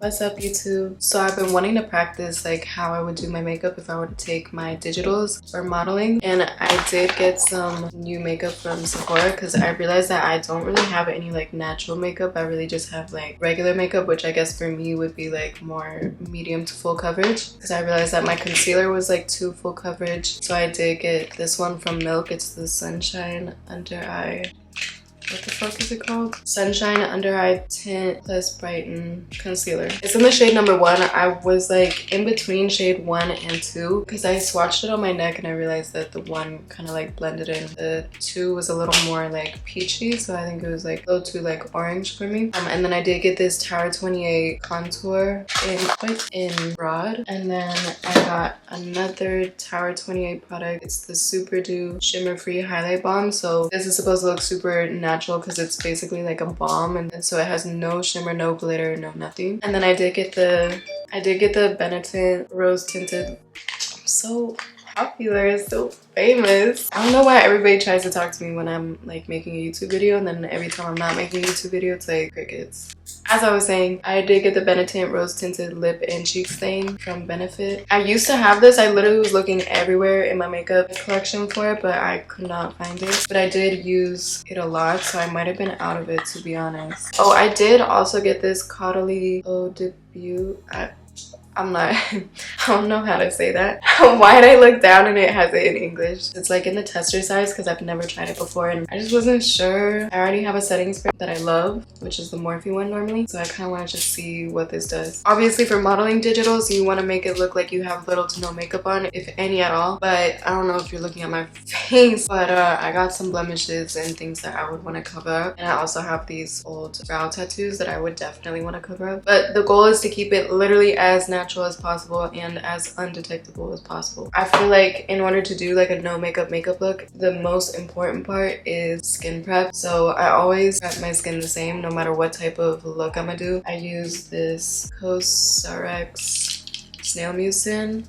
What's up, YouTube? So I've been wanting to practice like how I would do my makeup if I were to take my digitals for modeling, and I did get some new makeup from Sephora because I realized that I don't really have any like natural makeup. I really just have like regular makeup, which I guess for me would be like more medium to full coverage, because I realized that my concealer was like too full coverage. So I did get this one from Milk. It's the Sunshine Under Eye, what the fuck is it called? Sunshine Under Eye Tint Plus Brighten Concealer. It's in the shade number 1. I was like in between shade 1 and 2 because I swatched it on my neck and I realized that the 1 kind of like blended in. The 2 was a little more like peachy, so I think it was like a little too like orange for me. And then I did get this Tower 28 contour in broad, and then I got another Tower 28 product. It's the Super Dew Shimmer Free Highlight Balm. So this is supposed to look super natural because it's basically like a balm, and so it has no shimmer, no glitter, no nothing. And then I did get the Benetton Rose Tinted. I'm so popular, so famous. I don't know why everybody tries to talk to me when I'm like making a YouTube video, and then every time I'm not making a YouTube video it's like crickets. As I was saying, I did get the Benetton Rose Tinted Lip and Cheek Stain from Benefit. I used to have this. I literally was looking everywhere in my makeup collection for it, but I could not find it. But I did use it a lot, so I might have been out of it, to be honest. Oh, I did also get this Caudalie Eau de Beauty. I don't know how to say that. Why'd I look down and it has it in English? It's like in the tester size because I've never tried it before and I just wasn't sure. I already have a setting spray that I love, which is the Morphe one normally, so I kind of want to just see what this does. Obviously for modeling digitals, you want to make it look like you have little to no makeup on, if any at all. But I don't know if you're looking at my face, but I got some blemishes and things that I would want to cover up, and I also have these old brow tattoos that I would definitely want to cover up. But the goal is to keep it literally as natural as possible and as undetectable as possible. I feel like in order to do like a no makeup look, the most important part is skin prep. So I always prep my skin the same no matter what type of look I'm gonna do. I use this Cosrx Snail Mucin.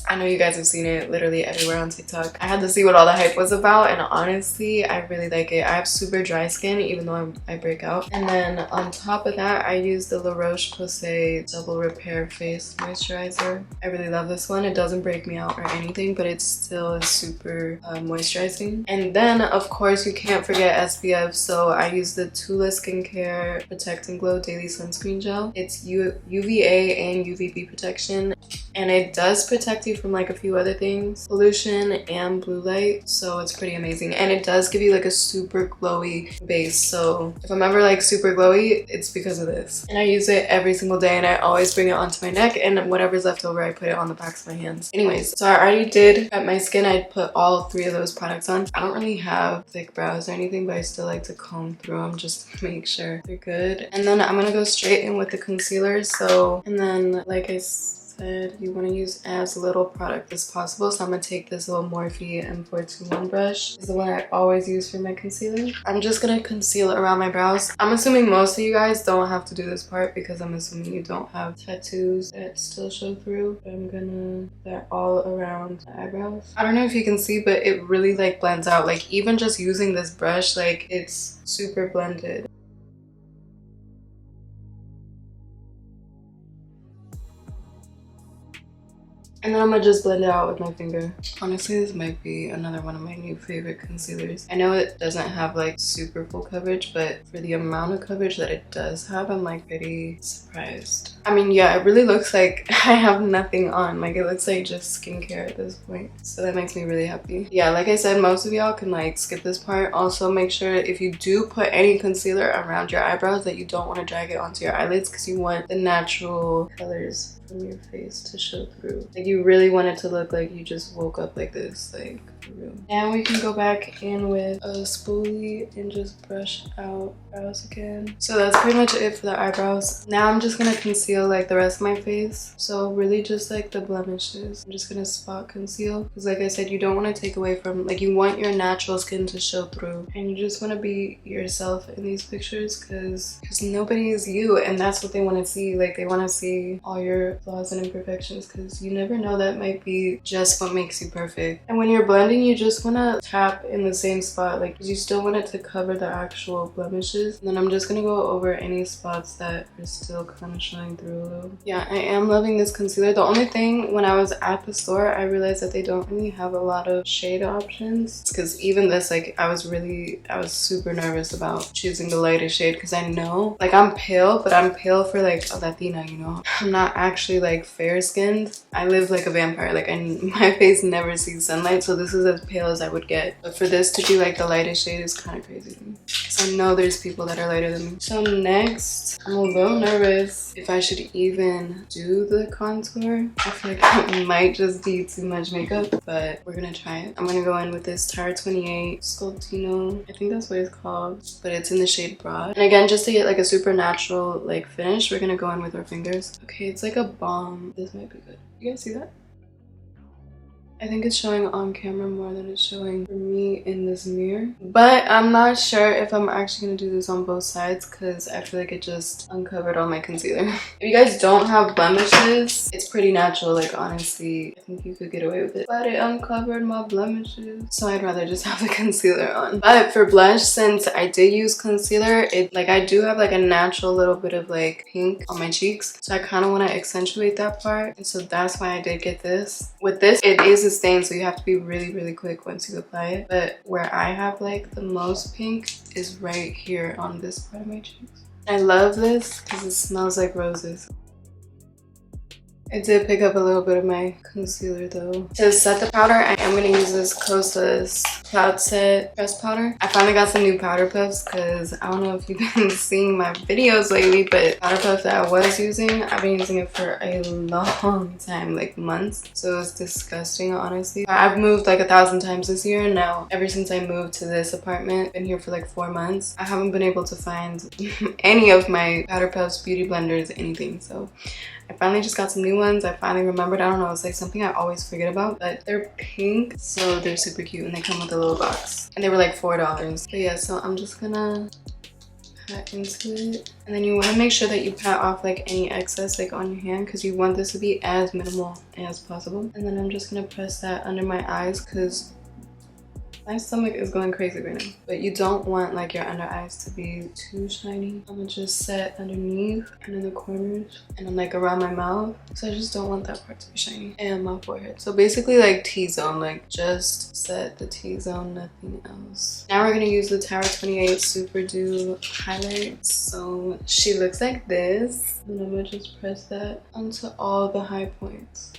I know you guys have seen it literally everywhere on TikTok. I had to see what all the hype was about, and honestly, I really like it. I have super dry skin, even though I break out. And then on top of that, I use the La Roche-Posay Double Repair Face Moisturizer. I really love this one. It doesn't break me out or anything, but it still is super moisturizing. And then, of course, you can't forget SPF. So I use the Tula Skincare Protect and Glow Daily Sunscreen Gel. It's UVA and UVB protection, and it does protect you from like a few other things, pollution and blue light, so it's pretty amazing. And it does give you like a super glowy base, so if I'm ever like super glowy, it's because of this. And I use it every single day, and I always bring it onto my neck, and whatever's left over I put it on the backs of my hands. Anyways, so I already did prep my skin. I put all 3 of those products on. I don't really have thick brows or anything, but I still like to comb through them just to make sure they're good. And then I'm gonna go straight in with the concealer. So, and then like I said, you want to use as little product as possible, so I'm gonna take this little Morphe M421 brush. It's the one I always use for my concealer. I'm just gonna conceal around my brows. I'm assuming most of you guys don't have to do this part because I'm assuming you don't have tattoos that still show through. But I'm gonna put that all around the eyebrows. I don't know if you can see, but it really like blends out. Like even just using this brush, like it's super blended. And then I'm gonna just blend it out with my finger. Honestly, this might be another one of my new favorite concealers. I know it doesn't have like super full coverage, but for the amount of coverage that it does have, I'm like pretty surprised. I mean, yeah, it really looks like I have nothing on. Like it looks like just skincare at this point. So that makes me really happy. Yeah, like I said, most of y'all can like skip this part. Also make sure if you do put any concealer around your eyebrows that you don't want to drag it onto your eyelids, because you want the natural colors from your face to show through. Like you really want it to look like you just woke up like this, like for real. Now we can go back in with a spoolie and just brush out brows again. So that's pretty much it for the eyebrows. Now I'm just gonna conceal like the rest of my face. So really just like the blemishes. I'm just gonna spot conceal because like I said, you don't want to take away from, like you want your natural skin to show through, and you just want to be yourself in these pictures because nobody is you, and that's what they want to see. Like they want to see all your flaws and imperfections, because you never know, that might be just what makes you perfect. And when you're blending blending, you just want to tap in the same spot, like you still want it to cover the actual blemishes. And then I'm just gonna go over any spots that are still kind of showing through a little. Yeah, I am loving this concealer. The only thing, when I was at the store, I realized that they don't really have a lot of shade options, because even this, like I was super nervous about choosing the lightest shade, because I know, like, I'm pale, but I'm pale for like a Latina, you know. I'm not actually like fair skinned. I live like a vampire, like my face never sees sunlight, so this is as pale as I would get. But for this to be like the lightest shade is kind of crazy to me, because I know there's people that are lighter than me. So next, I'm a little nervous if I should even do the contour. I feel like it might just be too much makeup, but we're gonna try it. I'm gonna go in with this Tower 28 Sculptino, I think that's what it's called, but it's in the shade Broad. And again, just to get like a super natural like finish, we're gonna go in with our fingers. Okay, it's like a balm. This might be good. You guys see that? I think it's showing on camera more than it's showing for me in this mirror. But I'm not sure if I'm actually going to do this on both sides, because I feel like it just uncovered all my concealer. If you guys don't have blemishes, it's pretty natural. Like, honestly, I think you could get away with it. But it uncovered my blemishes, so I'd rather just have the concealer on. But for blush, since I did use concealer, I do have like a natural little bit of like pink on my cheeks. So I kind of want to accentuate that part. And so that's why I did get this. With this, it is a stain, so you have to be really quick once you apply it. But where I have like the most pink is right here on this part of my cheeks. I love this because it smells like roses. I did pick up a little bit of my concealer though. To set the powder, I am going to use this Kosas Cloud Set Pressed Powder. I finally got some new powder puffs, because I don't know if you've been seeing my videos lately, but powder puff that I was using, I've been using it for a long time, like months. So it was disgusting, honestly. I've moved like 1,000 times this year, and now ever since I moved to this apartment, been here for like 4 months, I haven't been able to find any of my powder puffs, beauty blenders, anything. So I finally just got some new ones. I finally remembered. I don't know, it's like something I always forget about, but they're pink, so they're super cute, and they come with a little box, and they were like $4. But yeah, so I'm just gonna pat into it, and then you want to make sure that you pat off like any excess like on your hand, because you want this to be as minimal as possible. And then I'm just gonna press that under my eyes, because my stomach is going crazy right now. But you don't want like your under eyes to be too shiny. I'm gonna just set underneath and in the corners and then like around my mouth, so I just don't want that part to be shiny, and my forehead. So basically like T-zone, like just set the T-zone, nothing else. Now we're gonna use the Tower 28 Super Dew highlight. So she looks like this, and I'm gonna just press that onto all the high points.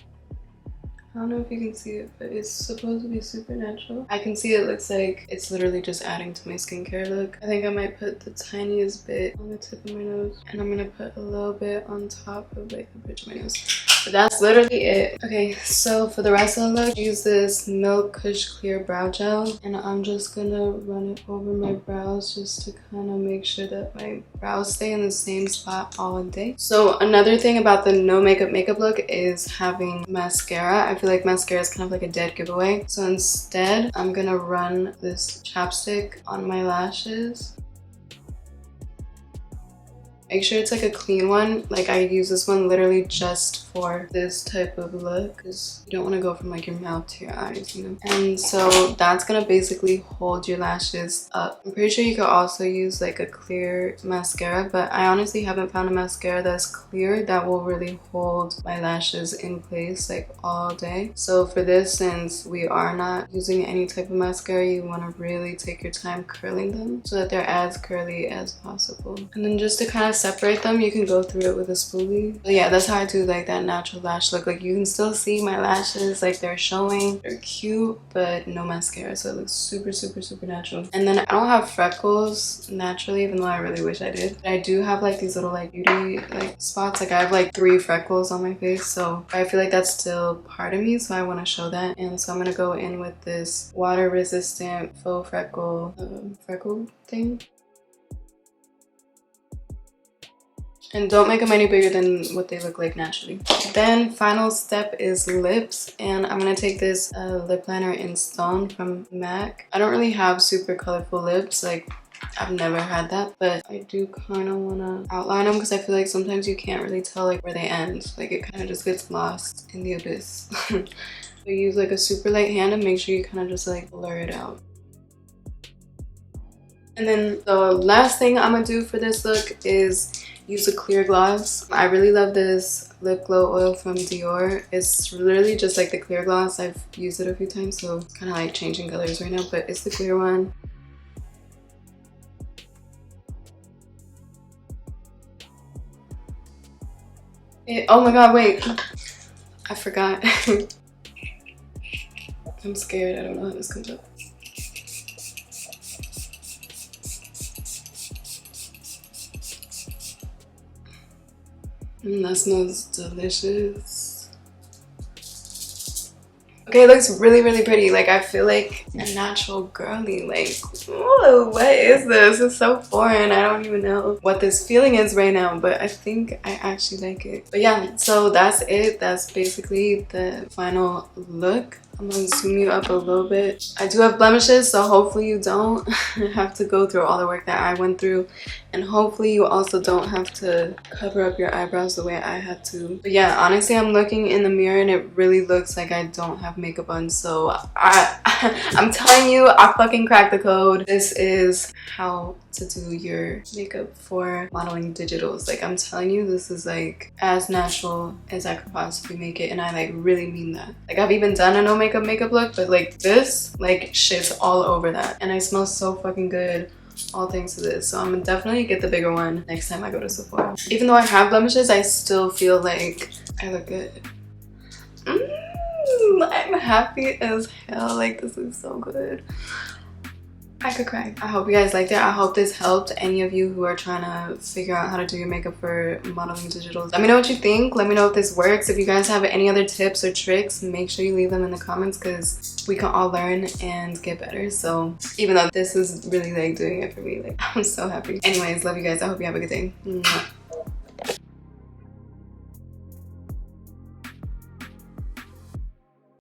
I don't know if you can see it, but it's supposed to be super natural. I can see it looks like it's literally just adding to my skincare look. I think I might put the tiniest bit on the tip of my nose, and I'm gonna put a little bit on top of like the bridge of my nose. But that's literally it. Okay, so for the rest of the look, use this Milk Kush Clear Brow Gel, and I'm just gonna run it over my brows just to kind of make sure that my brows stay in the same spot all day. So another thing about the no makeup look is having mascara. I feel like mascara is kind of like a dead giveaway. So instead, I'm gonna run this chapstick on my lashes. Make sure it's like a clean one. Like I use this one literally just for this type of look, because you don't want to go from like your mouth to your eyes, you know. And so that's gonna basically hold your lashes up. I'm pretty sure you could also use like a clear mascara, but I honestly haven't found a mascara that's clear that will really hold my lashes in place like all day. So for this, since we are not using any type of mascara, you want to really take your time curling them so that they're as curly as possible. And then just to kind of separate them, you can go through it with a spoolie. But yeah, that's how I do like that natural lash look. Like you can still see my lashes, like they're showing, they're cute, but no mascara, so it looks super natural. And then I don't have freckles naturally, even though I really wish I did. But I do have like these little like beauty like spots. Like I have like 3 freckles on my face, so I feel like that's still part of me, so I want to show that. And so I'm gonna go in with this water resistant faux freckle thing. And don't make them any bigger than what they look like naturally. Then final step is lips, and I'm gonna take this lip liner in Stone from MAC. I don't really have super colorful lips, like I've never had that, but I do kind of want to outline them because I feel like sometimes you can't really tell like where they end. Like it kind of just gets lost in the abyss. So use like a super light hand and make sure you kind of just like blur it out. And then the last thing I'm gonna do for this look is use a clear gloss. I really love this lip glow oil from Dior. It's literally just like the clear gloss. I've used it a few times, so it's kind of like changing colors right now, but it's the clear one. Oh my god, wait. I forgot. I'm scared. I don't know how this comes up. That smells delicious. Okay, it looks really, really pretty. Like, I feel like a natural girly. Like, ooh, what is this? It's so foreign. I don't even know what this feeling is right now, but I think I actually like it. But yeah, so that's it. That's basically the final look. I'm gonna zoom you up a little bit. I do have blemishes, so hopefully you don't have to go through all the work that I went through, and hopefully you also don't have to cover up your eyebrows the way I had to. But yeah, honestly, I'm looking in the mirror and it really looks like I don't have makeup on, so I'm telling you, I fucking cracked the code. This is how to do your makeup for modeling digitals. Like, I'm telling you, this is like as natural as I could possibly make it, and I like really mean that. Like, I've even done a no makeup look, but like this, like, shit's all over that, and I smell so fucking good all thanks to this. So I'm gonna definitely get the bigger one next time I go to Sephora. Even though I have blemishes, I still feel like I look good. I'm happy as hell. Like, this is so good. I could cry. I hope you guys liked it. I hope this helped any of you who are trying to figure out how to do your makeup for modeling digitals. Let me know what you think. Let me know if this works. If you guys have any other tips or tricks, make sure you leave them in the comments, because we can all learn and get better. So even though this is really like doing it for me, like, I'm so happy. Anyways, love you guys. I hope you have a good day. Mwah.